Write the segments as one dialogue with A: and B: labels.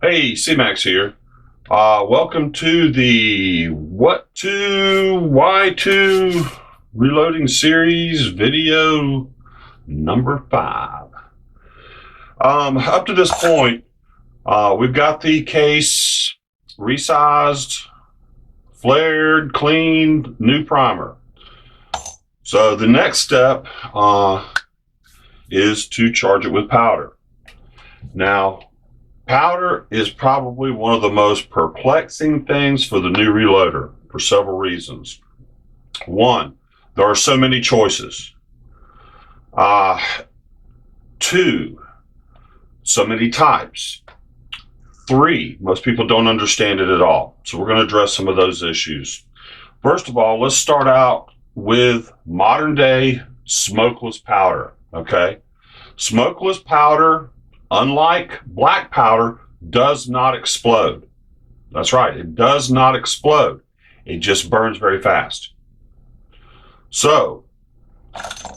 A: Hey, Cmax here. Welcome to the What to Why to Reloading Series video number 5. Up to this point, we've got the case resized, flared, cleaned, new primer. So the next step is to charge it with powder. Now, powder is probably one of the most perplexing things for the new reloader for several reasons. One, there are so many choices. Two, so many types. Three, most people don't understand it at all. So we're going to address some of those issues. First of all, let's start out with modern day smokeless powder. Okay. Smokeless powder, unlike black powder, does not explode. That's right, it does not explode. It just burns very fast. So,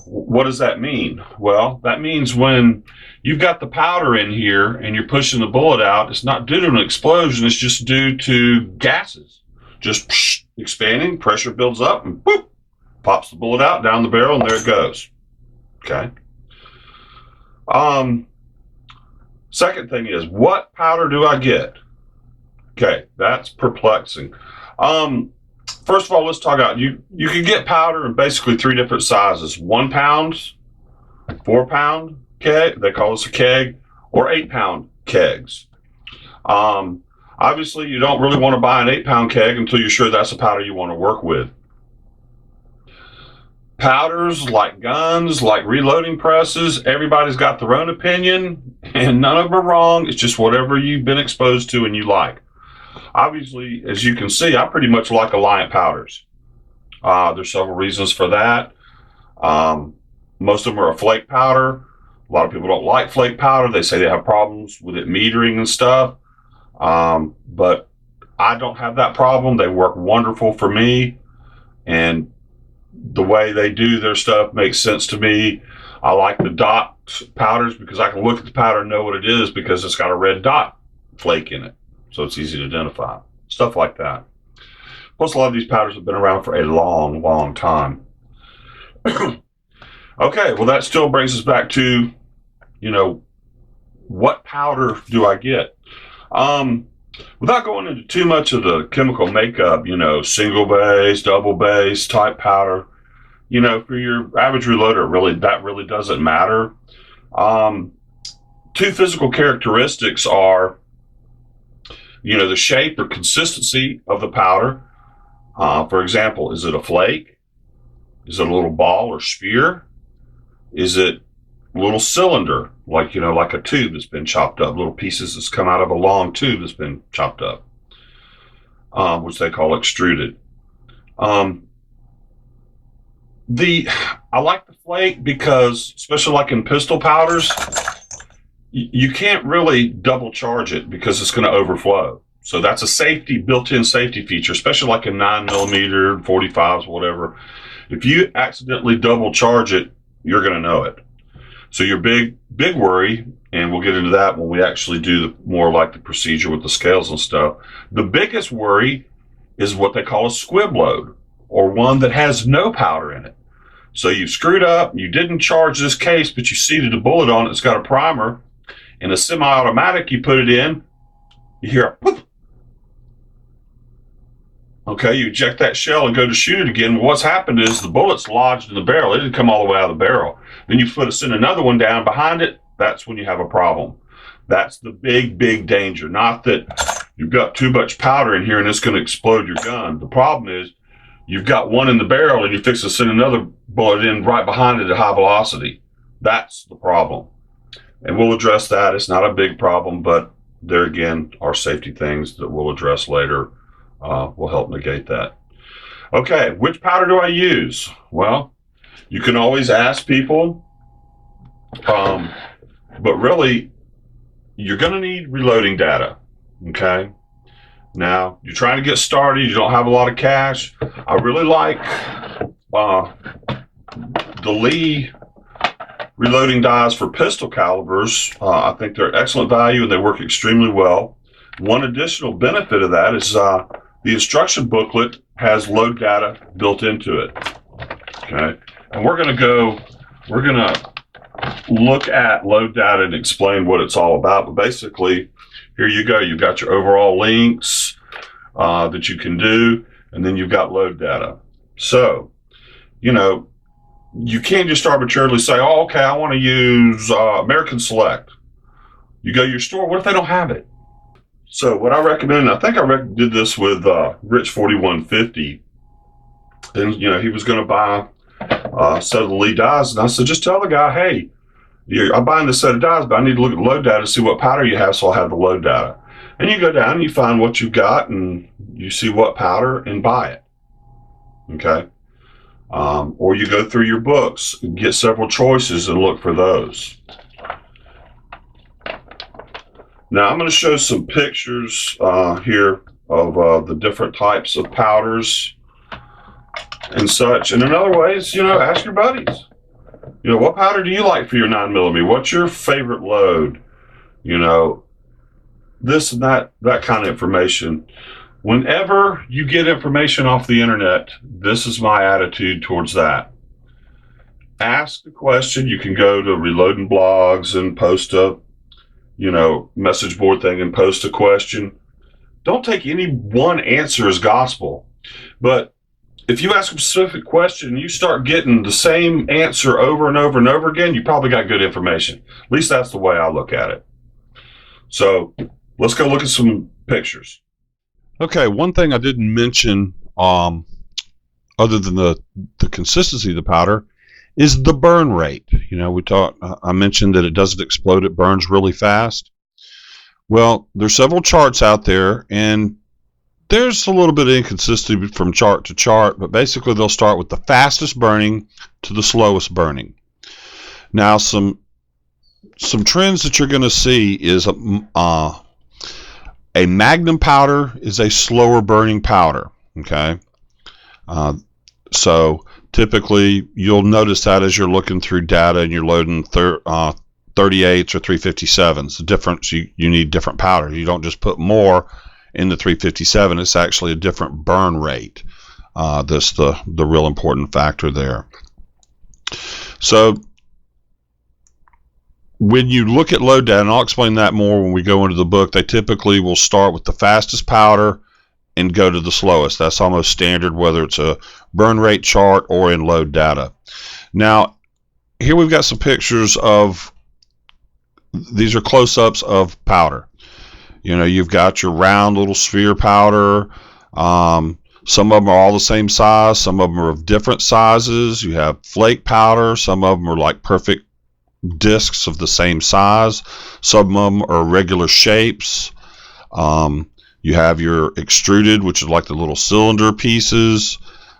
A: what does that mean? Well, that means when you've got the powder in here and you're pushing the bullet out, it's not due to an explosion, it's just due to gases. Just expanding, pressure builds up, and boop, pops the bullet out down the barrel, and there it goes. Okay. Second thing is, what powder do I get? Okay, that's perplexing. First of all, let's talk about you can get powder in basically 3 different sizes: 1 pound, 4 pound keg, they call this a keg, or 8 pound kegs. Obviously, you don't really want to buy an 8 pound keg until you're sure that's the powder you want to work with. Powders, like guns, like reloading presses, everybody's got their own opinion, and none of them are wrong. It's just whatever you've been exposed to and you like. Obviously, as you can see, I pretty much like Alliant powders. There's several reasons for that. Most of them are a flake powder. A lot of people don't like flake powder. They say they have problems with it metering and stuff. But I don't have that problem. They work wonderful for me, and the way they do their stuff makes sense to me. I like the dot powders because I can look at the powder and know what it is because it's got a red dot flake in it. So it's easy to identify. Stuff like that. Plus, a lot of these powders have been around for a long, long time. Okay, well, that still brings us back to, what powder do I get? Without going into too much of the chemical makeup, single base, double base type powder, for your average reloader, that really doesn't matter. 2 physical characteristics are, the shape or consistency of the powder. For example, is it a flake? Is it a little ball or sphere? Is it a little cylinder, like a tube that's been chopped up, little pieces that's come out of a long tube that's been chopped up, which they call extruded. I like the flake because, especially like in pistol powders, you can't really double charge it because it's going to overflow. So that's a built-in safety feature, especially like in 9mm, 45s, whatever. If you accidentally double charge it, you're going to know it. So your big worry, and we'll get into that when we actually do more like the procedure with the scales and stuff. The biggest worry is what they call a squib load, or one that has no powder in it. So you screwed up, you didn't charge this case, but you seated a bullet on it, it's got a primer. In a semi-automatic, you put it in, you hear a poof. Okay, you eject that shell and go to shoot it again. What's happened is the bullet's lodged in the barrel. It didn't come all the way out of the barrel. Then you send another one down behind it. That's when you have a problem. That's the big, big danger. Not that you've got too much powder in here and it's going to explode your gun. The problem is you've got one in the barrel and you fix to send another bullet in right behind it at high velocity. That's the problem. And we'll address that. It's not a big problem, but there again are safety things that we'll address later. Will help negate that. Okay, which powder do I use? Well, you can always ask people, but really, you're going to need reloading data. Okay, now you're trying to get started, you don't have a lot of cash. I really like the Lee reloading dies for pistol calibers. I think they're excellent value and they work extremely well. One additional benefit of that is the instruction booklet has load data built into it. Okay, and we're going to look at load data and explain what it's all about. But basically, here you go. You've got your overall links that you can do, and then you've got load data. So, you can't just arbitrarily say, oh, okay, I want to use American Select. You go to your store, what if they don't have it? So what I recommend, I think I did this with Rich 4150, and he was going to buy a set of the Lee dies, and I said, just tell the guy, hey, I'm buying this set of dies, but I need to look at load data to see what powder you have, so I'll have the load data. And you go down and you find what you've got, and you see what powder and buy it. Okay. Or you go through your books and get several choices and look for those. Now I'm going to show some pictures here of the different types of powders and such. And in other ways, ask your buddies. What powder do you like for your 9mm? What's your favorite load? This and that kind of information. Whenever you get information off the internet, this is my attitude towards that. Ask the question. You can go to Reloading Blogs and post a, message board thing and post a question. Don't take any one answer as gospel. But if you ask a specific question and you start getting the same answer over and over and over again, you probably got good information. At least that's the way I look at it. So let's go look at some pictures. Okay, one thing I didn't mention, other than the consistency of the powder, is the burn rate. I mentioned that it doesn't explode, it burns really fast. Well, there's several charts out there, and there's a little bit of inconsistency from chart to chart, but basically they'll start with the fastest burning to the slowest burning. Now, some trends that you're going to see is a Magnum powder is a slower burning powder. Okay, so typically you'll notice that as you're looking through data and you're loading 38s or 357s. The difference, you need different powder. You don't just put more in the 357. It's actually a different burn rate. That's the real important factor there. So when you look at load data, and I'll explain that more when we go into the book, they typically will start with the fastest powder and go to the slowest. That's almost standard, whether it's a burn rate chart or in load data. Now, here we've got some pictures of, these are close-ups of powder. You've got your round little sphere powder. Some of them are all the same size. Some of them are of different sizes. You have flake powder. Some of them are like perfect discs of the same size. Some of them are regular shapes. You have your extruded, which is like the little cylinder pieces.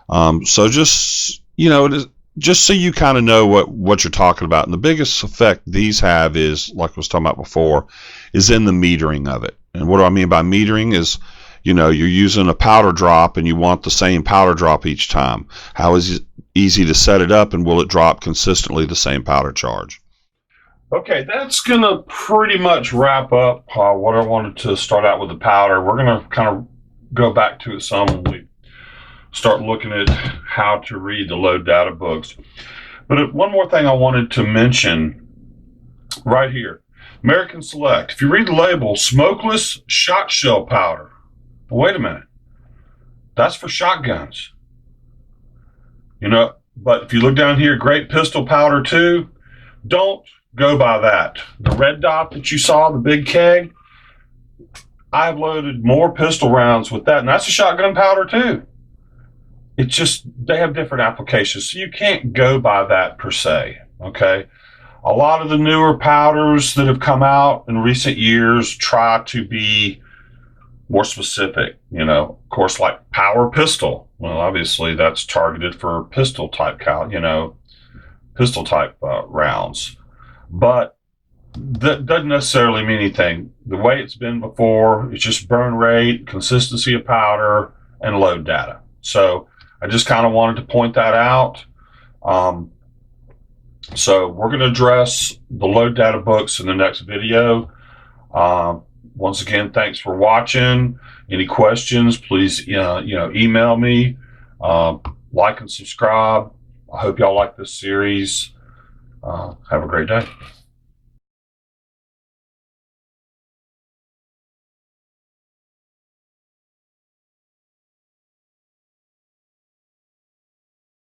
A: So just so you kind of know what you're talking about. And the biggest effect these have is, like I was talking about before, is in the metering of it. And what do I mean by metering is, you're using a powder drop and you want the same powder drop each time. How is it easy to set it up, and will it drop consistently the same powder charge? Okay, that's going to pretty much wrap up what I wanted to start out with the powder. We're going to kind of go back to it some when we start looking at how to read the load data books. But one more thing I wanted to mention right here. American Select. If you read the label, smokeless shot shell powder. Wait a minute. That's for shotguns. But if you look down here, great pistol powder too. Don't go by that. The red dot that you saw, the big keg, I've loaded more pistol rounds with that, and that's a shotgun powder too. It's just, they have different applications, so you can't go by that per se, okay? A lot of the newer powders that have come out in recent years try to be more specific, of course, like power pistol. Well, obviously that's targeted for pistol type rounds. But that doesn't necessarily mean anything. The way it's been before, it's just burn rate, consistency of powder, and load data. So I just kind of wanted to point that out. So we're going to address the load data books in the next video. Once again, thanks for watching. Any questions, please, email me. Like and subscribe. I hope y'all like this series. Have a great day.